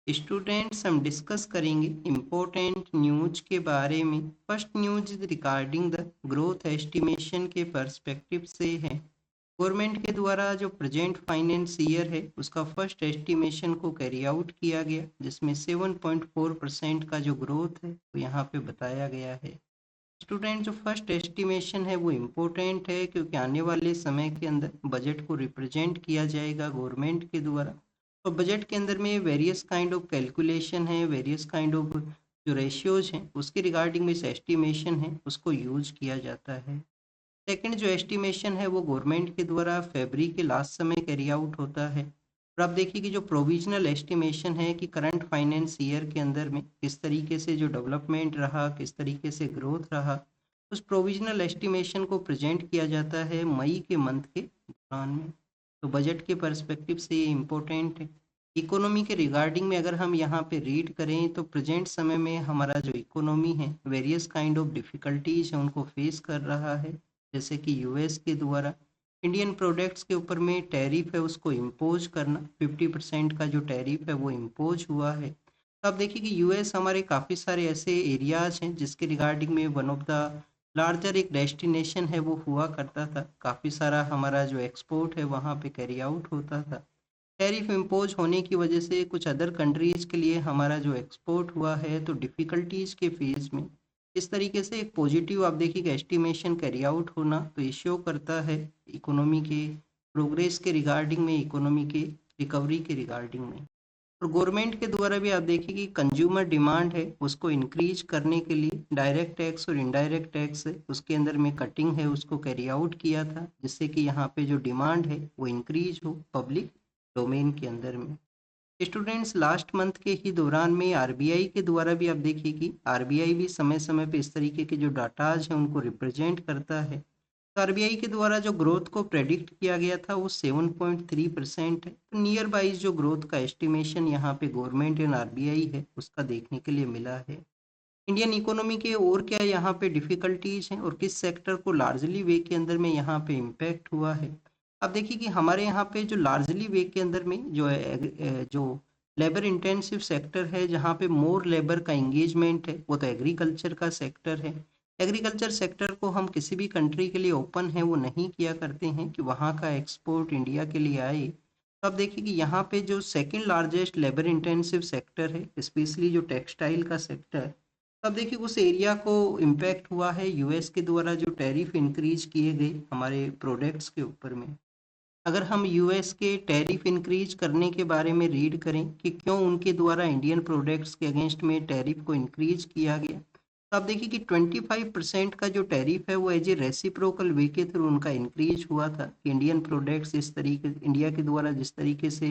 Students हम discuss करेंगे important news के बारे में। First news regarding the growth estimation के पर्सपेक्टिव से है। गवर्नमेंट के द्वारा जो प्रेजेंट फाइनेंस ईयर है उसका फर्स्ट एस्टिमेशन को कैरी आउट किया गया, जिसमें 7.4% का जो ग्रोथ है वो यहाँ पे बताया गया है। स्टूडेंट जो फर्स्ट एस्टिमेशन है वो इम्पोर्टेंट है क्योंकि आने वाले समय के अंदर बजट को रिप्रेजेंट किया जाएगा गवर्नमेंट के द्वारा। और बजट के अंदर में वेरियस काइंड ऑफ कैलकुलेशन है, वेरियस काइंड ऑफ जो रेशियोज हैं उसके रिगार्डिंग में इस एस्टिमेशन है उसको यूज किया जाता है। सेकंड जो एस्टिमेशन है वो गवर्नमेंट के द्वारा फरवरी के लास्ट समय कैरी आउट होता है। और आप देखिए कि जो प्रोविजनल एस्टिमेशन है कि करंट फाइनेंस ईयर के अंदर में किस तरीके से जो डेवलपमेंट रहा, किस तरीके से ग्रोथ रहा, उस प्रोविजनल एस्टिमेशन को प्रेजेंट किया जाता है मई के मंथ के दौरान में। तो बजट के पर्सपेक्टिव से ये इम्पोर्टेंट है। इकोनॉमी के रिगार्डिंग में अगर हम यहाँ पे रीड करें तो प्रेजेंट समय में हमारा जो इकोनॉमी है वेरियस काइंड ऑफ डिफ़िकल्टीज है उनको फेस कर रहा है। जैसे कि यूएस के द्वारा इंडियन प्रोडक्ट्स के ऊपर में टैरिफ है उसको इम्पोज करना, 50% का जो टैरिफ है वो इम्पोज हुआ है। तो आप देखिए कि यूएस हमारे काफ़ी सारे ऐसे एरियाज हैं जिसके रिगार्डिंग में वन ऑफ द लार्जर एक डेस्टिनेशन है वो हुआ करता था। काफ़ी सारा हमारा जो एक्सपोर्ट है वहाँ पे कैरी आउट होता था। टैरिफ इम्पोज होने की वजह से कुछ अदर कंट्रीज के लिए हमारा जो एक्सपोर्ट हुआ है तो डिफ़िकल्टीज के फेज में इस तरीके से एक पॉजिटिव आप देखिए एस्टिमेशन कैरी आउट होना तो ये शो करता है इकोनॉमी के प्रोग्रेस के रिगार्डिंग में, इकोनॉमी के रिकवरी के रिगार्डिंग में। और गवर्नमेंट के द्वारा भी आप देखिए कि कंज्यूमर डिमांड है उसको इंक्रीज करने के लिए डायरेक्ट टैक्स और इनडायरेक्ट टैक्स है उसके अंदर में कटिंग है उसको कैरी आउट किया था, जिससे कि यहाँ पे जो डिमांड है वो इंक्रीज हो पब्लिक डोमेन के अंदर में। स्टूडेंट्स लास्ट मंथ के ही दौरान में आरबीआई के द्वारा भी आप देखिए कि आरबीआई भी समय समय पे इस तरीके के जो डाटाज हैं उनको रिप्रेजेंट करता है। तो आरबीआई के द्वारा जो ग्रोथ को प्रेडिक्ट किया गया था वो 7.3% है। तो नियर बाइज जो ग्रोथ का एस्टिमेशन यहाँ पे गवर्नमेंट एंड आरबीआई है उसका देखने के लिए मिला है। इंडियन इकोनॉमी के और क्या यहाँ पे डिफिकल्टीज हैं और किस सेक्टर को लार्जली वे के अंदर में यहाँ पे इम्पैक्ट हुआ है। अब देखिए कि हमारे यहाँ पे जो लार्जली वे के अंदर में जो है जो लेबर इंटेंसिव सेक्टर है जहाँ पे मोर लेबर का इंगेजमेंट है वो तो एग्रीकल्चर का सेक्टर है। एग्रीकल्चर सेक्टर को हम किसी भी कंट्री के लिए ओपन है वो नहीं किया करते हैं कि वहाँ का एक्सपोर्ट इंडिया के लिए आए। तो अब देखिए कि यहाँ पे जो second largest labour intensive sector है स्पेशली जो टेक्सटाइल का सेक्टर है, अब देखिए उस एरिया को इम्पैक्ट हुआ है यूएस के द्वारा जो टैरिफ इंक्रीज किए गए हमारे प्रोडक्ट्स के ऊपर में। अगर हम यूएस के टैरिफ इंक्रीज करने के बारे में रीड करें कि क्यों उनके द्वारा इंडियन प्रोडक्ट्स के अगेंस्ट में टैरिफ को इंक्रीज किया गया, तो आप देखिए कि 25% का जो टैरिफ है वो एज ए रेसिप्रोकल वे के थ्रू उनका इंक्रीज हुआ था कि इंडियन प्रोडक्ट्स इस तरीके इंडिया के द्वारा जिस तरीके से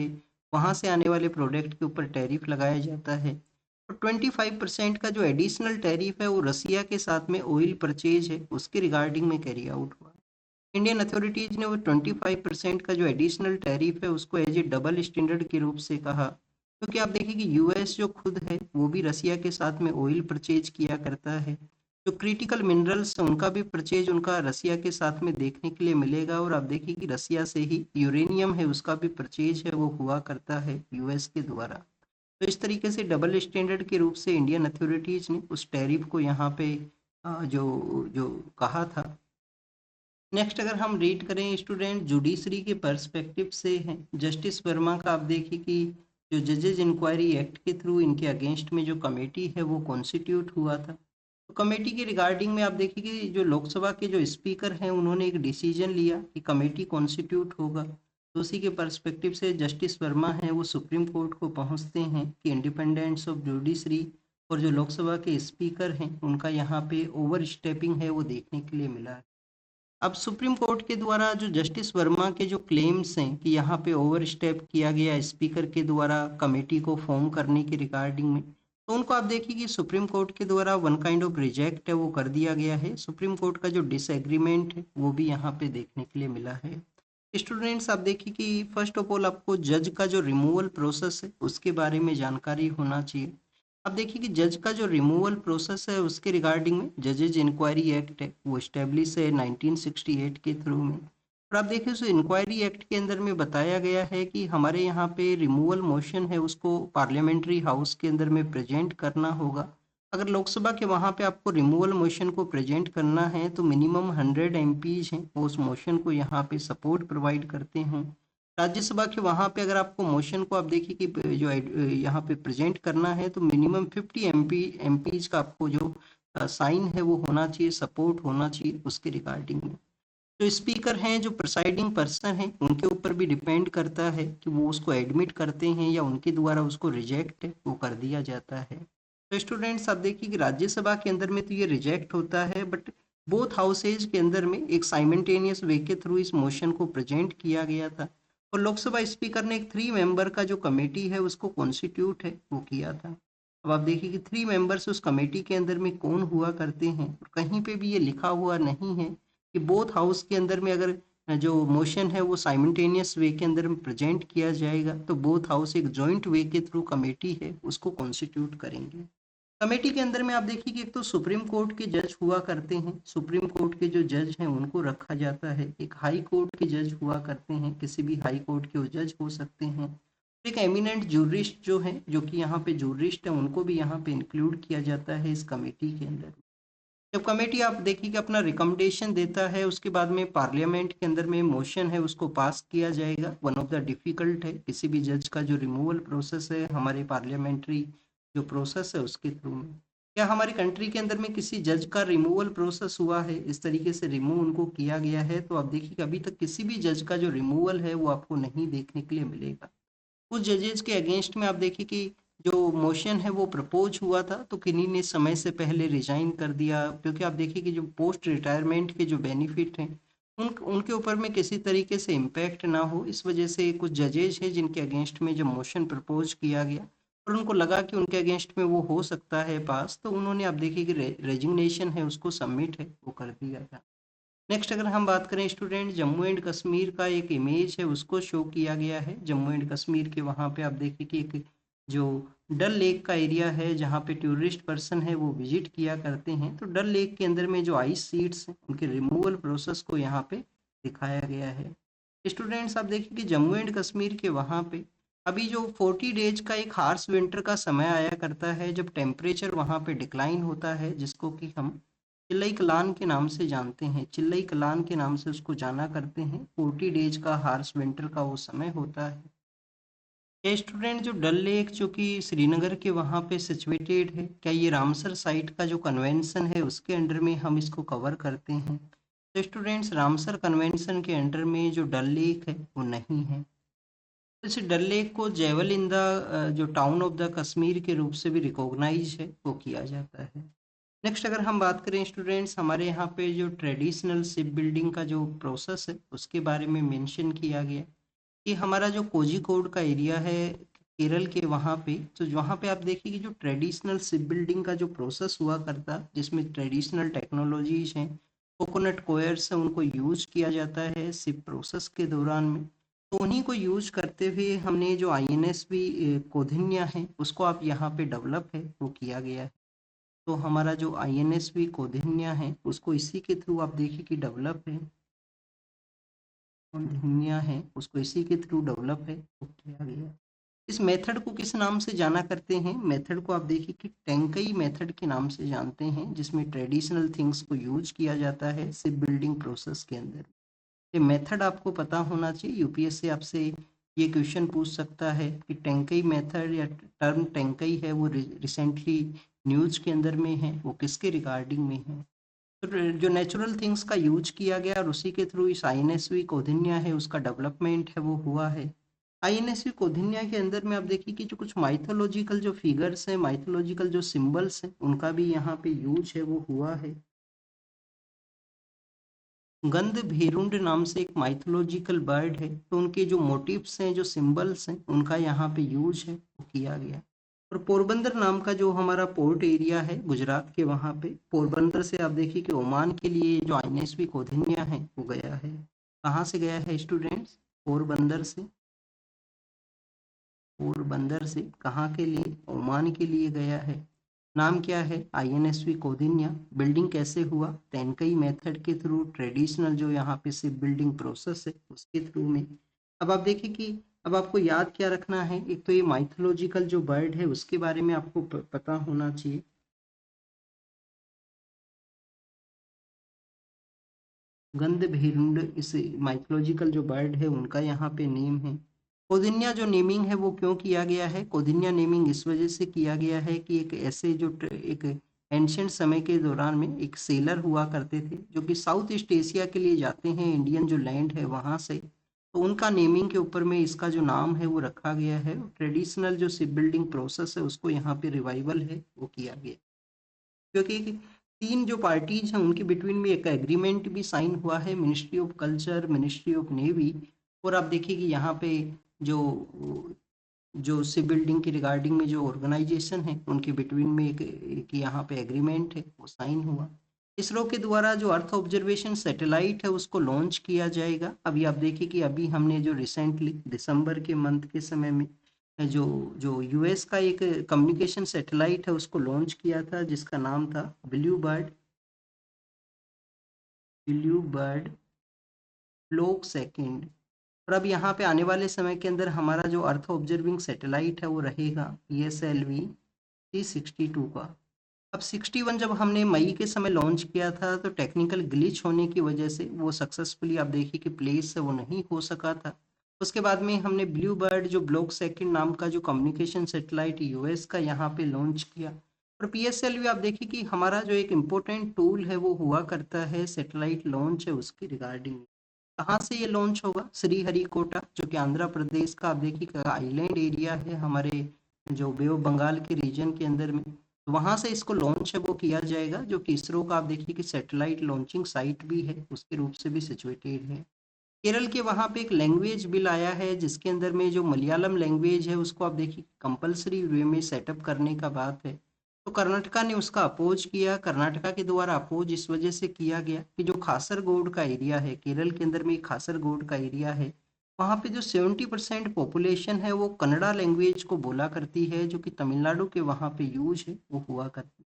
वहाँ से आने वाले प्रोडक्ट के ऊपर टैरिफ लगाया जाता है। और 25% का जो एडिशनल टैरिफ है वो रसिया के साथ में ऑयल परचेज है उसके रिगार्डिंग में कैरी आउट हुआ। इंडियन अथॉरिटीज ने वो 25% का जो एडिशनल टैरिफ है उसको एज ए डबल स्टैंडर्ड के रूप से कहा, क्योंकि आप देखिए कि यूएस जो खुद है वो भी रसिया के साथ में ऑयल परचेज किया करता है। जो क्रिटिकल मिनरल्स हैं उनका भी परचेज उनका रसिया के साथ में देखने के लिए मिलेगा। और आप देखिए कि रसिया से ही यूरेनियम है उसका भी परचेज है वो हुआ करता है यूएस के द्वारा। तो इस तरीके से डबल स्टैंडर्ड के रूप से इंडियन अथॉरिटीज ने उस टैरिफ को यहाँ पे जो जो कहा था। नेक्स्ट अगर हम रीड करें स्टूडेंट जुडिशरी के पर्सपेक्टिव से हैं जस्टिस वर्मा का, आप देखिए कि जो जजेज इंक्वायरी एक्ट के थ्रू इनके अगेंस्ट में जो कमेटी है वो कॉन्स्टिट्यूट हुआ था। तो कमेटी के रिगार्डिंग में आप देखिए कि जो लोकसभा के जो स्पीकर हैं उन्होंने एक डिसीजन लिया कि कमेटी कॉन्स्टिट्यूट होगा। तो उसी के पर्सपेक्टिव से जस्टिस वर्मा हैं वो सुप्रीम कोर्ट को पहुंचते हैं कि इंडिपेंडेंस ऑफ जुडिशरी और जो लोकसभा के स्पीकर हैं उनका यहाँ पे ओवर स्टेपिंग है वो देखने के लिए मिला है। अब सुप्रीम कोर्ट के द्वारा जो जस्टिस वर्मा के जो क्लेम्स हैं कि यहाँ पे ओवर स्टेप किया गया स्पीकर के द्वारा कमेटी को फॉर्म करने के रिगार्डिंग में, तो उनको आप देखिए कि सुप्रीम कोर्ट के द्वारा वन काइंड ऑफ रिजेक्ट है वो कर दिया गया है। सुप्रीम कोर्ट का जो डिसएग्रीमेंट है वो भी यहाँ पे देखने के लिए मिला है। स्टूडेंट्स आप देखिए कि फर्स्ट ऑफ ऑल आपको जज का जो रिमूवल प्रोसेस है उसके बारे में जानकारी होना चाहिए। अब देखिए कि जज का जो रिमूवल प्रोसेस है उसके रिगार्डिंग में जजेज इंक्वायरी एक्ट है वो स्टेब्लिश है 1968 के थ्रू में। और और आप देखिए उस इंक्वायरी एक्ट के अंदर में बताया गया है कि हमारे यहाँ पे रिमूवल मोशन है उसको पार्लियामेंट्री हाउस के अंदर में प्रेजेंट करना होगा। अगर लोकसभा के वहाँ पे आपको रिमूवल मोशन को प्रेजेंट करना है तो मिनिमम 100 एमपीज हैं वो उस मोशन को यहाँ पे सपोर्ट प्रोवाइड करते हैं। राज्यसभा के वहाँ पे अगर आपको मोशन को आप देखिए कि जो यहाँ पे प्रेजेंट करना है तो मिनिमम 50 एमपीज का आपको जो साइन है वो होना चाहिए, सपोर्ट होना चाहिए उसके रिगार्डिंग में। जो स्पीकर हैं, जो प्रिसाइडिंग पर्सन हैं, उनके ऊपर भी डिपेंड करता है कि वो उसको एडमिट करते हैं या उनके द्वारा उसको रिजेक्ट वो कर दिया जाता है। तो स्टूडेंट्स आप देखिए कि राज्यसभा के अंदर में तो ये रिजेक्ट होता है, बट बोथ हाउसेज के अंदर में एक साइमल्टेनियस वे के थ्रू इस मोशन को प्रेजेंट किया गया था और लोकसभा स्पीकर ने एक 3 मेंबर का जो कमेटी है उसको कॉन्स्टिट्यूट है वो किया था। अब आप देखिए कि 3 मेंबर्स उस कमेटी के अंदर में कौन हुआ करते हैं और कहीं पे भी ये लिखा हुआ नहीं है कि बोथ हाउस के अंदर में अगर जो मोशन है वो साइमल्टेनियस वे के अंदर में प्रेजेंट किया जाएगा तो बोथ हाउस एक जॉइंट वे के थ्रू कमेटी है उसको कॉन्स्टिट्यूट करेंगे। कमेटी के अंदर में आप देखिए कि एक तो सुप्रीम कोर्ट के जज हुआ करते हैं, सुप्रीम कोर्ट के जो जज हैं उनको रखा जाता है, एक हाई कोर्ट के जज हुआ करते हैं, किसी भी हाई कोर्ट के वो जज हो सकते हैं, एक एमिनेंट जूरिस्ट जो है जो कि यहाँ पे जूरिस्ट है उनको भी यहाँ पे इंक्लूड किया जाता है इस कमेटी के अंदर। जब कमेटी आप देखिए कि अपना रिकमेंडेशन देता है उसके बाद में पार्लियामेंट के अंदर में मोशन है उसको पास किया जाएगा। वन ऑफ द डिफिकल्ट है किसी भी जज का जो रिमूवल प्रोसेस है हमारे पार्लियामेंट्री जो प्रोसेस है उसके थ्रू में। क्या हमारी कंट्री के अंदर में किसी जज का रिमूवल प्रोसेस हुआ है, इस तरीके से रिमूव उनको किया गया है? तो आप देखिए कि अभी तक किसी भी जज का जो रिमूवल है वो आपको नहीं देखने के लिए मिलेगा। कुछ जजेस के अगेंस्ट में आप देखिए कि जो मोशन है वो प्रपोज हुआ था तो किन्हीं ने समय से पहले रिजाइन कर दिया, क्योंकि आप देखिए कि जो पोस्ट रिटायरमेंट के जो बेनिफिट हैं उनके ऊपर में किसी तरीके से इम्पैक्ट ना हो, इस वजह से कुछ जजेज हैं जिनके अगेंस्ट में जब मोशन प्रपोज किया गया और उनको लगा कि उनके अगेंस्ट में वो हो सकता है पास, तो उन्होंने आप देखिए कि रेजिग्नेशन है उसको सबमिट है वो कर दिया था। नेक्स्ट अगर हम बात करें स्टूडेंट, जम्मू एंड कश्मीर का एक इमेज है उसको शो किया गया है। जम्मू एंड कश्मीर के वहाँ पे आप देखिए कि एक जो डल लेक का एरिया है जहाँ पे टूरिस्ट पर्सन है वो विजिट किया करते हैं, तो डल लेक के अंदर में जो आइस सीट्स हैं उनके रिमूवल प्रोसेस को यहाँ पे दिखाया गया है। स्टूडेंट्स आप देखिए कि जम्मू एंड कश्मीर के वहाँ पे अभी जो 40 डेज का एक हार्श विंटर का समय आया करता है जब टेम्परेचर वहाँ पे डिक्लाइन होता है, जिसको कि हम चिल्लई कलान के नाम से जानते हैं, चिल्लई कलान के नाम से उसको जाना करते हैं। 40 डेज का हार्श विंटर का वो समय होता है। ये स्टूडेंट जो डल लेक जो कि श्रीनगर के वहाँ पे सिचुएटेड है, क्या ये रामसर साइट का जो कन्वेंशन है उसके अंडर में हम इसको कवर करते हैं? तो स्टूडेंट्स रामसर कन्वेंशन के अंडर में जो डल लेक है वो नहीं है। इस डल लेक को जेवल इन द जो टाउन ऑफ द कश्मीर के रूप से भी रिकॉग्नाइज है वो किया जाता है। नेक्स्ट अगर हम बात करें स्टूडेंट्स, हमारे यहाँ पे जो ट्रेडिशनल शिप बिल्डिंग का जो प्रोसेस है उसके बारे में मेंशन किया गया कि हमारा जो कोझिकोड का एरिया है केरल के वहाँ पे, तो वहाँ पे आप देखिए कि जो ट्रेडिशनल शिप बिल्डिंग का जो प्रोसेस हुआ करता जिसमें ट्रेडिशनल टेक्नोलॉजीज हैं, कोकोनट कोयर्स हैं, उनको यूज किया जाता है शिप प्रोसेस के दौरान में। तो उन्हीं को यूज करते हुए हमने जो INSV कोधिन्या है उसको आप यहाँ पे डेवलप है वो किया गया है। तो हमारा जो INSV कौंडिन्य है उसको इसी के थ्रू आप देखिए कि डेवलप है, कौंडिन्य है उसको इसी के थ्रू डेवलप है वो किया गया। इस मेथड को किस नाम से जाना करते हैं? मेथड को आप देखिए कि टेंकई मेथड के नाम से जानते हैं, जिसमें ट्रेडिशनल थिंग्स को यूज किया जाता है शिप बिल्डिंग प्रोसेस के अंदर। ये मेथड आपको पता होना चाहिए, यूपीएससी आपसे ये क्वेश्चन पूछ सकता है कि टेंकई मेथड या टर्म टेंकई है वो रिसेंटली न्यूज के अंदर में है, वो किसके रिगार्डिंग में है? तो जो नेचुरल थिंग्स का यूज किया गया और उसी के थ्रू इस INSV कौंडिन्य है उसका डेवलपमेंट है वो हुआ है। INSV कौंडिन्य के अंदर में आप देखिए कि जो कुछ माइथोलॉजिकल जो फिगर्स हैं, माइथोलॉजिकल जो सिंबल्स हैं, उनका भी यहाँ पे यूज है वो हुआ है। गंध भीरुंड नाम से एक माइथोलॉजिकल बर्ड है, तो उनके जो मोटिव्स हैं, जो सिंबल्स हैं, उनका यहाँ पे यूज है वो किया गया। और पोरबंदर नाम का जो हमारा पोर्ट एरिया है गुजरात के, वहाँ पे पोरबंदर से आप देखिए कि ओमान के लिए जो INSV कौंडिन्य है वो गया है। कहाँ से गया है स्टूडेंट्स? पोरबंदर से। पोरबंदर से कहाँ के लिए? ओमान के लिए गया है। नाम क्या है? आईएनएसवी कौंडिन्य। बिल्डिंग कैसे हुआ? तेनकई मेथड के थ्रू, ट्रेडिशनल जो यहाँ पे शिप बिल्डिंग प्रोसेस है उसके थ्रू में। अब आप देखिए कि अब आपको याद क्या रखना है, एक तो ये माइथोलॉजिकल जो बर्ड है उसके बारे में आपको पता होना चाहिए। गंधभेरुंड इस माइथोलॉजिकल जो बर्ड है उनका यहाँ पे नेम है। कौंडिन्य जो नेमिंग है वो क्यों किया गया है? कौंडिन्य नेमिंग इस वजह से किया गया है कि एक ऐसे जो एक एंशियंट समय के दौरान में एक सेलर हुआ करते थे जो कि साउथ ईस्ट एशिया के लिए जाते हैं, इंडियन जो लैंड है वहाँ से, तो उनका नेमिंग के ऊपर में इसका जो नाम है वो रखा गया है। ट्रेडिशनल जो शिप बिल्डिंग प्रोसेस है उसको यहाँ पे रिवाइवल है वो किया गया, क्योंकि तीन जो पार्टीज हैं उनके बिटवीन में एक एग्रीमेंट भी साइन हुआ है, ministry of culture, ministry of navy, और आप देखिए कि यहाँ पे जो जो शिप बिल्डिंग की रिगार्डिंग में जो ऑर्गेनाइजेशन है उनके बिटवीन में एक यहाँ पे एग्रीमेंट है वो साइन हुआ। इसरो के द्वारा जो अर्थ ऑब्जर्वेशन सैटेलाइट है उसको लॉन्च किया जाएगा। अभी आप देखिए कि अभी हमने जो रिसेंटली दिसंबर के मंथ के समय में जो जो यूएस का एक कम्युनिकेशन सैटेलाइट है उसको लॉन्च किया था जिसका नाम था ब्लू बर्ड फ्लोक सेकंड। और अब यहाँ पे आने वाले समय के अंदर हमारा जो अर्थ ऑब्जर्विंग सैटेलाइट है वो रहेगा PSLV 362 का। अब 61 जब हमने मई के समय लॉन्च किया था तो टेक्निकल ग्लिच होने की वजह से वो सक्सेसफुली आप देखिए कि प्लेस से वो नहीं हो सका था। उसके बाद में हमने ब्लू बर्ड जो ब्लॉक सेकंड नाम का जो कम्युनिकेशन सैटेलाइट यूएस का यहाँ पे लॉन्च किया। और PSLV आप देखिए कि हमारा जो एक इम्पोर्टेंट टूल है वो हुआ करता है सैटेलाइट लॉन्च है उसकी रिगार्डिंग। कहाँ से ये लॉन्च होगा? श्रीहरिकोटा जो कि आंध्र प्रदेश का आप देखिए आइलैंड एरिया है हमारे जो बे ऑफ बंगाल के रीजन के अंदर में, तो वहाँ से इसको लॉन्च है वो किया जाएगा, जो कि इसरो का आप देखिए कि सैटेलाइट लॉन्चिंग साइट भी है, उसके रूप से भी सिचुएटेड है। केरल के वहाँ पे एक लैंग्वेज बिल आया है जिसके अंदर में जो मलयालम लैंग्वेज है उसको आप देखिए कंपलसरी वे में सेटअप करने का बात है। तो कर्नाटका ने उसका अपोज किया। कर्नाटका के द्वारा अपोज इस वजह से किया गया कि जो खासरगोड का एरिया है, केरल के अंदर में खासरगोड का एरिया है, वहाँ पे जो 70% पॉपुलेशन है वो कन्नड़ा लैंग्वेज को बोला करती है, जो कि तमिलनाडु के वहाँ पे यूज है वो हुआ करती है।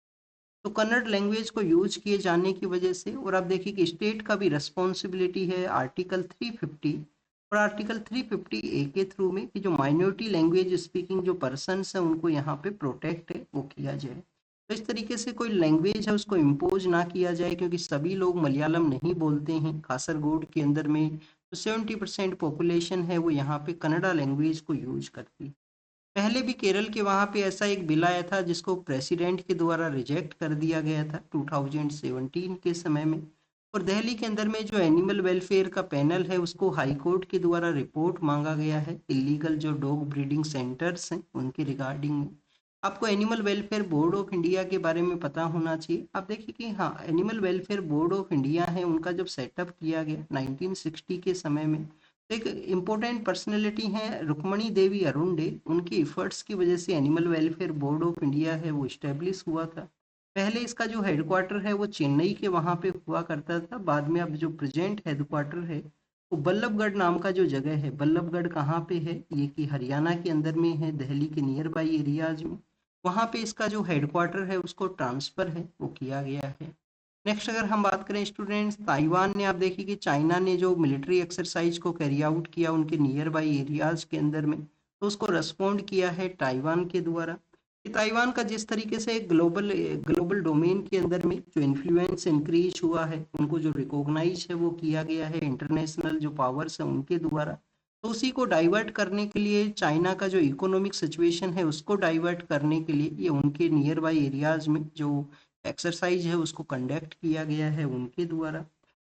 तो कन्नड़ लैंग्वेज को यूज किए जाने की वजह से, और आप देखिए कि स्टेट का भी रिस्पॉन्सिबिलिटी है आर्टिकल 350 और आर्टिकल 350A के थ्रू में कि जो माइनॉरिटी लैंग्वेज स्पीकिंग जो पर्सन है उनको यहाँ पे प्रोटेक्ट है वो किया जाए। तो इस तरीके से कोई लैंग्वेज है उसको इम्पोज ना किया जाए, क्योंकि सभी लोग मलयालम नहीं बोलते हैं कासरगोड के अंदर में। तो 70% पॉपुलेशन है वो यहाँ पे कन्नड़ा लैंग्वेज को यूज करती है। पहले भी केरल के वहाँ पे ऐसा एक बिल आया था जिसको प्रेसिडेंट के द्वारा रिजेक्ट कर दिया गया था 2017 के समय में। और दिल्ली के अंदर में जो एनिमल वेलफेयर का पैनल है उसको हाई कोर्ट के द्वारा रिपोर्ट मांगा गया है इलीगल जो डॉग ब्रीडिंग सेंटर्स हैं उनके रिगार्डिंग में। आपको animal welfare board of India के बारे में पता होना चाहिए। आप देखिए कि हाँ, animal welfare board of India है उनका जब सेटअप किया गया 1960 के समय में, एक इम्पोर्टेंट पर्सनैलिटी हैं रुक्मणी देवी अरुंडे, उनकी एफर्ट्स की वजह से animal welfare board of India है वो इस्टेब्लिश हुआ था। पहले इसका जो हेडक्वार्टर है वो चेन्नई के वहाँ पे हुआ करता था, बाद में अब जो प्रेजेंट हेडक्वार्टर है वो बल्लभगढ़ नाम का जो जगह है, बल्लभगढ़ कहाँ पे है? ये कि हरियाणा के अंदर में है, दिल्ली के नियर बाई एरियाज में। वहाँ पे इसका जो हेडक्वार्टर है उसको ट्रांसफर है वो किया गया है। नेक्स्ट अगर हम बात करें स्टूडेंट्स, ताइवान ने आप देखिए कि चाइना ने जो मिलिट्री एक्सरसाइज को कैरी आउट किया उनके नियर बाई एरियाज के अंदर में, तो उसको रेस्पॉन्ड किया है ताइवान के द्वारा। कि ताइवान का जिस तरीके से ग्लोबल ग्लोबल डोमेन के अंदर में जो इन्फ्लुएंस इंक्रीज हुआ है, उनको जो रिकॉग्नाइज है वो किया गया है इंटरनेशनल जो पावर्स है उनके द्वारा। तो उसी को डाइवर्ट करने के लिए, चाइना का जो इकोनॉमिक सिचुएशन है उसको डाइवर्ट करने के लिए ये उनके नियर बाई एरियाज में जो एक्सरसाइज है उसको कंडक्ट किया गया है उनके द्वारा।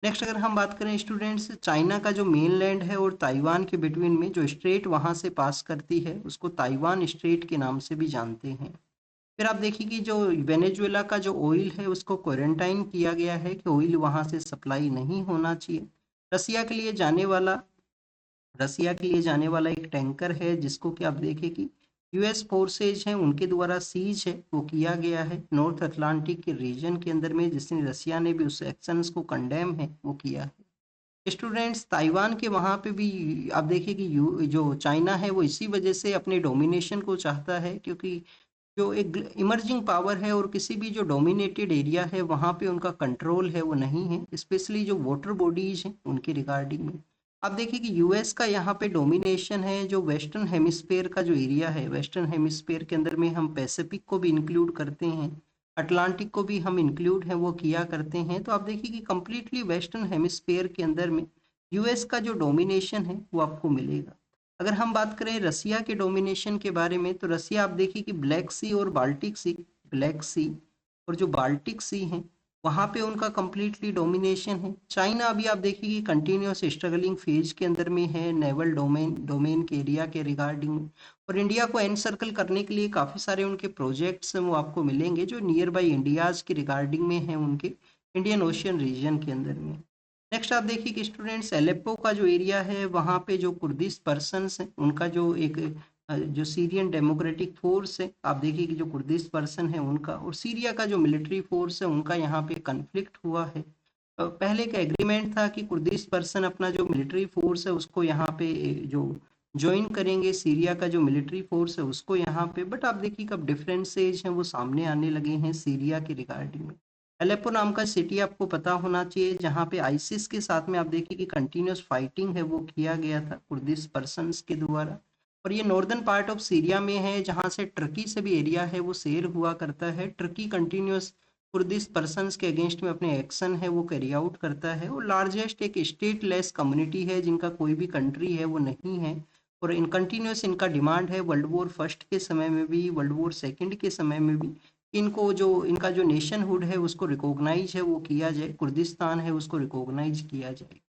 नेक्स्ट अगर हम बात करें स्टूडेंट्स, चाइना का जो मेन लैंड है और ताइवान के बिटवीन में जो स्ट्रेट वहाँ से पास करती है उसको ताइवान स्ट्रेट के नाम से भी जानते हैं। फिर आप देखिए कि जो वेनेजुएला का जो ऑयल है उसको क्वारंटाइन किया गया है कि ऑयल वहाँ से सप्लाई नहीं होना चाहिए। रसिया के लिए जाने वाला रसिया के लिए जाने वाला एक टैंकर है जिसको कि आप देखें कि यूएस फोर्सेज हैं उनके द्वारा सीज है वो किया गया है नॉर्थ अटलांटिक के रीजन के अंदर में, जिसने रसिया ने भी उस एक्शंस को कंडेम है वो किया है। स्टूडेंट्स, ताइवान के वहाँ पे भी आप देखिए कि जो चाइना है वो इसी वजह से अपने डोमिनेशन को चाहता है, क्योंकि जो एक इमर्जिंग पावर है और किसी भी जो डोमिनेटेड एरिया है वहाँ पे उनका कंट्रोल है वो नहीं है, स्पेशली जो वाटर बॉडीज हैं उनके रिगार्डिंग में। आप देखिए कि यूएस का यहाँ पे डोमिनेशन है, जो वेस्टर्न हेमिस्फेयर का जो एरिया है, वेस्टर्न हेमिस्फेयर के अंदर में हम पैसिफिक को भी इंक्लूड करते हैं, अटलांटिक को भी हम इंक्लूड है वो किया करते हैं। तो आप देखिए कि कंप्लीटली वेस्टर्न हेमिस्फेयर के अंदर में यूएस का जो डोमिनेशन है वो आपको मिलेगा। अगर हम बात करें रसिया के डोमिनेशन के बारे में, तो रसिया आप देखिए कि ब्लैक सी और बाल्टिक सी, ब्लैक सी और जो बाल्टिक सी हैं वहाँ पे उनका कंप्लीटली डोमिनेशन है। चाइना अभी आप देखिए कि कंटिन्यूस स्ट्रगलिंग फेज के अंदर में है नेवल डोमेन के एरिया के रिगार्डिंग में। और इंडिया को एनसर्कल करने के लिए काफ़ी सारे उनके प्रोजेक्ट्स हैं वो आपको मिलेंगे, जो नियर बाई इंडियाज़ की रिगार्डिंग में हैं उनके इंडियन ओशियन रीजन के अंदर में। नेक्स्ट आप देखिए कि स्टूडेंट्स एलेप्पो का जो एरिया है वहाँ पे जो कुर्दिश पर्सन्स हैं उनका जो एक जो सीरियन डेमोक्रेटिक फोर्स है, आप देखिए कि जो कुर्दिश पर्सन है उनका और सीरिया का जो मिलिट्री फोर्स है उनका यहाँ पे कन्फ्लिक्ट हुआ है। पहले का एग्रीमेंट था कि कुर्दिश पर्सन अपना जो मिलिट्री फोर्स है उसको यहाँ पे जो ज्वाइन करेंगे, सीरिया का जो मिलिट्री फोर्स है उसको यहाँ पे, बट आप देखिए कब डिफरेंसेज हैं वो सामने आने लगे हैं सीरिया के रिगार्डिंग में। अलेप्पो नाम का सिटी आपको पता होना चाहिए, जहाँ पे आईसिस के साथ में आप देखिए कि कंटिन्यूस फाइटिंग है वो किया गया था कुर्दिश पर्सन्स के द्वारा। और ये नॉर्दर्न पार्ट ऑफ सीरिया में है, जहाँ से टर्की से भी एरिया है वो शेयर हुआ करता है। टर्की कंटिन्यूस कुर्दिश पर्सन्स के अगेंस्ट में अपने एक्शन है वो कैरी आउट करता है, और लार्जेस्ट एक स्टेट लेस कम्युनिटी है जिनका कोई भी कंट्री है वो नहीं है। और इन कंटिन्यूस इनका डिमांड है वर्ल्ड वॉर फर्स्ट के समय में भी, वर्ल्ड वॉर सेकंड के समय में भी, इनको जो इनका जो नेशनहुड है उसको रिकॉग्नाइज है वो किया जाए, कुर्दिस्तान है उसको रिकॉग्नाइज किया जाए।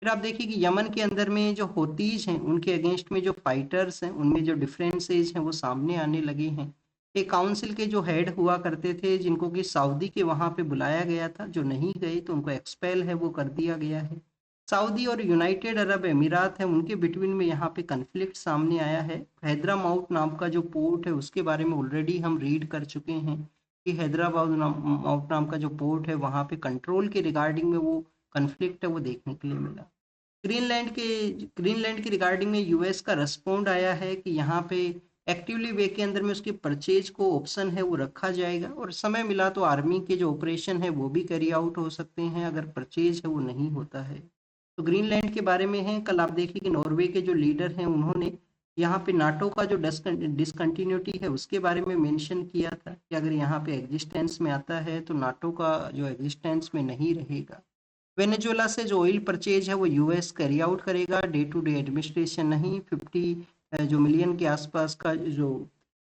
फिर आप देखिए कि यमन के अंदर में जो होतीज हैं उनके अगेंस्ट में जो फाइटर्स हैं उनमें जो डिफरेंसेज हैं वो सामने आने लगे हैं। एक काउंसिल के जो हेड हुआ करते थे जिनको कि सऊदी के वहाँ पे बुलाया गया था, जो नहीं गए तो उनको एक्सपेल है वो कर दिया गया है। सऊदी और यूनाइटेड अरब अमीरात है उनके बिटवीन में यहाँ पे कन्फ्लिक्ट सामने आया है। हैदरामाउट नाम का जो पोर्ट है उसके बारे में ऑलरेडी हम रीड कर चुके हैं कि हैदराबाद माउट नाम का जो पोर्ट है वहाँ पे कंट्रोल के रिगार्डिंग में वो कन्फ्लिक्ट है वो देखने के लिए मिला। ग्रीनलैंड के रिगार्डिंग में यूएस का रिस्पॉन्ड आया है कि यहाँ पे एक्टिवली वे के अंदर में उसके परचेज को ऑप्शन है वो रखा जाएगा, और समय मिला तो आर्मी के जो ऑपरेशन है वो भी कैरी आउट हो सकते हैं अगर परचेज है वो नहीं होता है। तो ग्रीनलैंड के बारे में है, कल आप देखिए कि नॉर्वे के जो लीडर हैं उन्होंने यहाँ पे नाटो का जो डिसकंटिन्यूटी है उसके बारे में मेंशन किया था कि अगर यहाँ पे एग्जिस्टेंस में आता है तो नाटो का जो एग्जिस्टेंस में नहीं रहेगा। वेनेजुएला से जो ऑयल परचेज है वो यूएस कैरी आउट करेगा, डे टू डे एडमिनिस्ट्रेशन नहीं। 50 जो मिलियन के आसपास का जो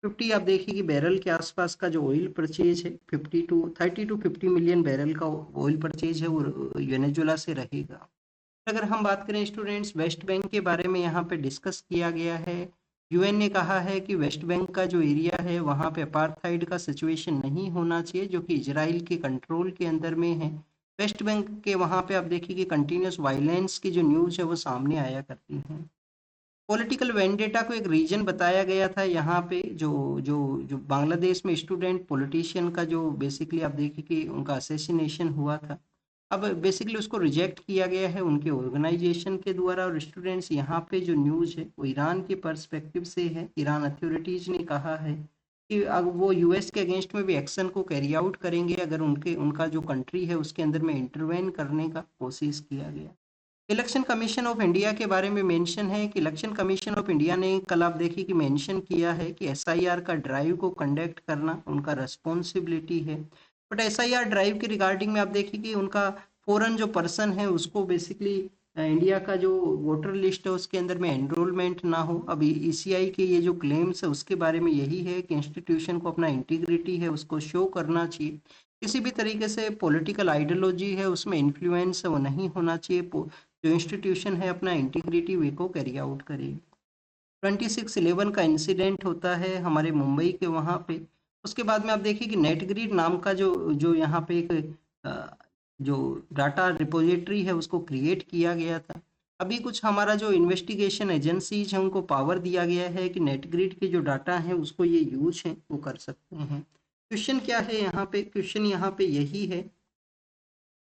50 आप देखिए कि बैरल के आसपास का जो ऑयल परचेज है 30 टू 50 मिलियन बैरल का ऑयल परचेज है वो वेनेजुएला से रहेगा। अगर हम बात करें स्टूडेंट्स वेस्ट बैंक के बारे में यहाँ पे डिस्कस किया गया है। यूएन ने कहा है कि वेस्ट बैंक का जो एरिया है वहाँ पे अपार्थाइड का सिचुएशन नहीं होना चाहिए जो कि इजराइल के कंट्रोल के अंदर में है। वेस्ट बैंक के वहाँ पे आप देखिए कि कंटिन्यूस वायलेंस की जो न्यूज़ है वो सामने आया करती हैं। पॉलिटिकल वेंडेटा को एक रीजन बताया गया था यहाँ पे, जो जो जो बांग्लादेश में स्टूडेंट पॉलिटिशियन का जो बेसिकली आप देखिए कि उनका असैसिनेशन हुआ था। अब बेसिकली उसको रिजेक्ट किया गया है उनके ऑर्गेनाइजेशन के द्वारा। और स्टूडेंट्स यहाँ पे जो न्यूज़ है वो ईरान के पर्सपेक्टिव से है। ईरान अथॉरिटीज़ ने कहा है कि अब वो यूएस के अगेंस्ट में भी एक्शन को कैरी आउट करेंगे अगर उनका जो कंट्री है उसके अंदर में इंटरवेन करने का कोशिश किया गया। इलेक्शन कमीशन ऑफ इंडिया के बारे में मेंशन है कि इलेक्शन कमीशन ऑफ इंडिया ने कल आप देखिए कि मेंशन किया है कि एसआईआर का ड्राइव को कंडक्ट करना उनका रिस्पॉन्सिबिलिटी है। बट एसआईआर ड्राइव के रिगार्डिंग में आप देखिए कि उनका फॉरेन जो पर्सन है उसको बेसिकली इंडिया का जो वोटर लिस्ट है उसके अंदर में एनरोलमेंट ना हो। अभी ईसीआई के ये जो क्लेम्स है उसके बारे में यही है कि इंस्टीट्यूशन को अपना इंटीग्रिटी है उसको शो करना चाहिए, किसी भी तरीके से पॉलिटिकल आइडियोलॉजी है उसमें इन्फ्लुएंस है वो नहीं होना चाहिए। जो इंस्टीट्यूशन है अपना इंटीग्रिटी वे को कैरी आउट करेगी। 26/11 का इंसिडेंट होता है हमारे मुंबई के वहाँ पे। उसके बाद में आप देखिए कि नेटग्रिड नाम का जो जो यहाँ पे एक अ, जो डाटा रिपोजिटरी है उसको क्रिएट किया गया था। अभी कुछ हमारा जो इन्वेस्टिगेशन एजेंसीज हैं उनको पावर दिया गया है कि नेटग्रिड के जो डाटा हैं उसको ये यूज है वो कर सकते हैं। क्वेश्चन क्या है यहाँ पे, क्वेश्चन यहाँ पे यही है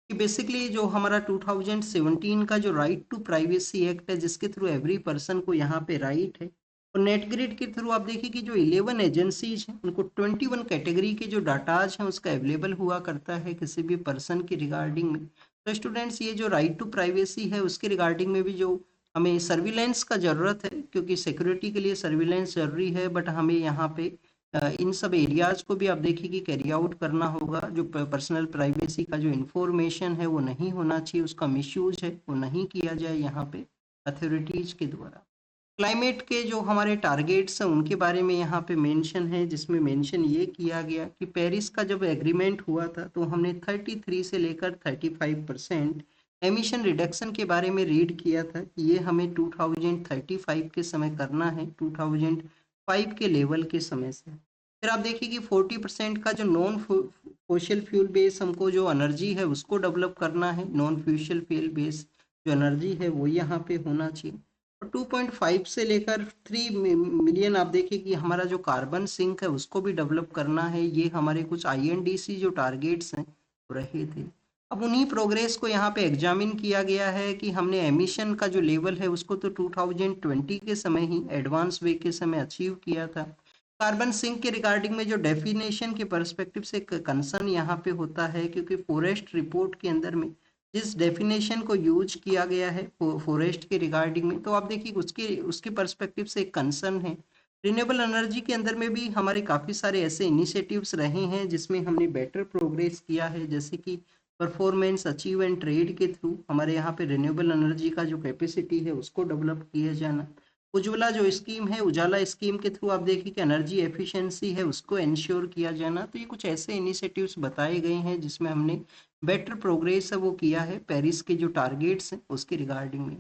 कि बेसिकली जो हमारा 2017 का जो राइट टू प्राइवेसी एक्ट है जिसके थ्रू एवरी पर्सन को यहाँ पे राइट है और नेटग्रिड के थ्रू आप देखिए कि जो 11 एजेंसीज हैं उनको 21 कैटेगरी के जो डाटाज हैं उसका अवेलेबल हुआ करता है किसी भी पर्सन की रिगार्डिंग में। तो स्टूडेंट्स ये जो राइट टू प्राइवेसी है उसके रिगार्डिंग में भी जो हमें सर्विलेंस का ज़रूरत है, क्योंकि सिक्योरिटी के लिए सर्विलेंस ज़रूरी है, बट हमें यहाँ पे इन सब एरियाज़ को भी आप देखिए कि कैरी आउट करना होगा। जो पर्सनल प्राइवेसी का जो इंफॉर्मेशन है वो नहीं होना चाहिए, उसका मिसयूज है वो नहीं किया जाए यहाँ पे अथॉरिटीज़ के द्वारा। क्लाइमेट के जो हमारे टारगेट्स हैं उनके बारे में यहाँ पे मेंशन है, जिसमें मेंशन ये किया गया कि पेरिस का जब एग्रीमेंट हुआ था तो हमने 33 से लेकर 35% एमिशन रिडक्शन के बारे में रीड किया था कि ये हमें 2035 के समय करना है, 2005 के लेवल के समय से। फिर आप देखिए कि 40% का जो नॉन फोशल फ्यूल बेस हमको जो एनर्जी है उसको डेवलप करना है, नॉन फ्यूशल फ्यूल बेस जो एनर्जी है वो यहाँ पे होना चाहिए। 2.5 से लेकर 3 मिलियन आप देखिए कि हमारा जो कार्बन सिंक है उसको भी डेवलप करना है। ये हमारे कुछ आईएनडीसी जो टारगेट्स हैं वो रहे थे। अब उन्हीं प्रोग्रेस को यहाँ पे एग्जामिन किया गया है कि हमने एमिशन का जो लेवल है उसको तो 2020 के समय ही एडवांस वे के समय अचीव किया था। कार्बन सिंक के रिगार्डिंग में जो डेफिनेशन के पर्सपेक्टिव से कंसर्न यहाँ पे होता है, क्योंकि फॉरेस्ट रिपोर्ट के अंदर में जिस डेफिनेशन को यूज किया गया है फॉरेस्ट के रिगार्डिंग में, तो आप देखिए उसके उसके पर्सपेक्टिव से एक कंसर्न है। रिन्यूएबल एनर्जी के अंदर में भी हमारे काफ़ी सारे ऐसे इनिशिएटिव्स रहे हैं जिसमें हमने बेटर प्रोग्रेस किया है, जैसे कि परफॉर्मेंस अचीव एंड ट्रेड के थ्रू हमारे यहाँ पे रिन्यूएबल एनर्जी का जो कैपेसिटी है उसको डेवलप किया जाना। उज्ज्वला जो स्कीम है, उजाला स्कीम के थ्रू आप देखिए कि एनर्जी एफिशिएंसी है उसको इंश्योर किया जाना। तो ये कुछ ऐसे इनिशिएटिव्स बताए गए हैं जिसमें हमने बेटर प्रोग्रेस है वो किया है पेरिस के जो टारगेट्स हैं उसके रिगार्डिंग में।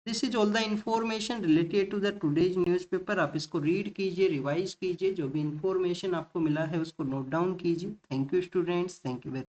This is all the information related to the today's newspaper. आप इसको रीड कीजिए, रिवाइज कीजिए, जो भी इंफॉर्मेशन आपको मिला है उसको नोट डाउन कीजिए। Thank you students, thank you very